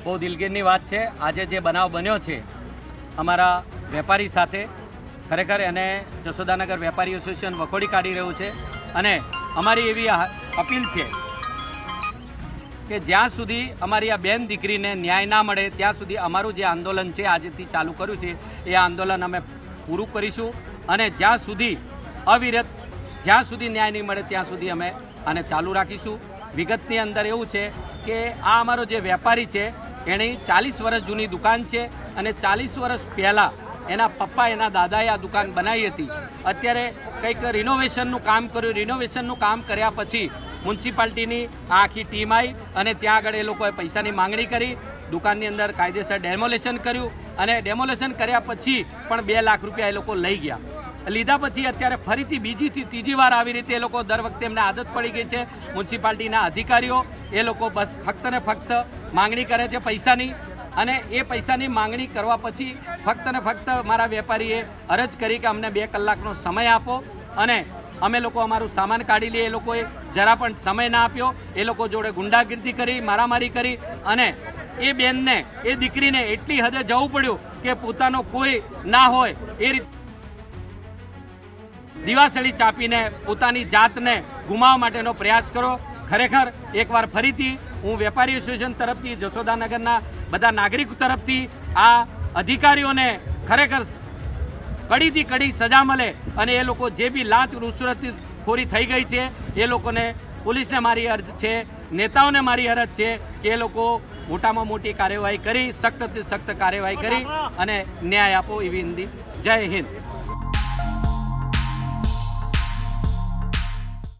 બહુ દિલગીરની વાત છે। આજે જે બનાવ બન્યો છે અમારા વેપારી સાથે, ખરેખર એને જશોદાનગર વેપારી એસોસિએશન વખોડી કાઢી રહ્યું છે અને અમારી એવી અપીલ છે કે જ્યાં સુધી અમારી આ બેન દીકરીને ન્યાય ના મળે ત્યાં સુધી અમારું જે આંદોલન છે આજથી ચાલુ કર્યું છે એ આંદોલન અમે પૂરું કરીશું અને જ્યાં સુધી અવિરત જ્યાં સુધી ન્યાય નહીં મળે ત્યાં સુધી અમે આને ચાલુ રાખીશું। વિગતની અંદર એવું છે કે આ અમારો જે વેપારી છે એની 40 વર્ષ જૂની દુકાન છે અને 40 વર્ષ પહેલાં એના પપ્પા એના દાદાએ આ દુકાન બનાવી હતી। અત્યારે કંઈક રિનોવેશનનું કામ કર્યું, રિનોવેશનનું કામ કર્યા પછી મ્યુનિસિપાલિટીની આખી ટીમ આવી અને ત્યાં આગળ એ લોકોએ પૈસાની માંગણી કરી, દુકાનની અંદર કાયદેસર ડેમોલેશન કર્યું અને ડેમોલેશન કર્યા પછી પણ 2 લાખ રૂપિયા એ લોકો લઈ ગયા। લીધા પછી અત્યારે ફરીથી બીજીથી ત્રીજી વાર આવી રીતે એ લોકો દર વખતે એમને આદત પડી ગઈ છે। મ્યુનિસિપાલિટીના અધિકારીઓ એ લોકો બસ ફક્ત ને ફક્ત માંગણી કરે છે પૈસાની અને એ પૈસાની માંગણી કરવા પછી ફક્ત ને ફક્ત મારા વેપારીએ અરજ કરી કે અમને 2 કલાકનો સમય આપો અને અમે લોકો અમારું સામાન કાઢી લઈએ। એ લોકોએ જરા પણ સમય ના આપ્યો, એ લોકો જોડે ગુંડાગીરી કરી, મારામારી કરી અને એ બેનને એ દીકરીને એટલી હદે જવું પડ્યું કે પોતાનો કોઈ ના હોય એ રીતે દિવાસળી ચાપીને પોતાની જાતને ગુમાવવા માટેનો પ્રયાસ કરો। ખરેખર એકવાર ફરીથી હું વેપારી એસોસિએશન તરફથી, જશોદાનગરના બધા નાગરિકો તરફથી આ અધિકારીઓને ખરેખર કડીથી કડી સજા મળે અને એ લોકો જે બી લાંચ રૂશ્વતખોરી થઈ ગઈ છે એ લોકોને, પોલીસને મારી અરજ છે, નેતાઓને મારી અરજ છે કે એ લોકો મોટામાં મોટી કાર્યવાહી કરી, સખ્તથી સખ્ત કાર્યવાહી કરી અને ન્યાય આપો એવી વિનંતી। જય હિન્દ।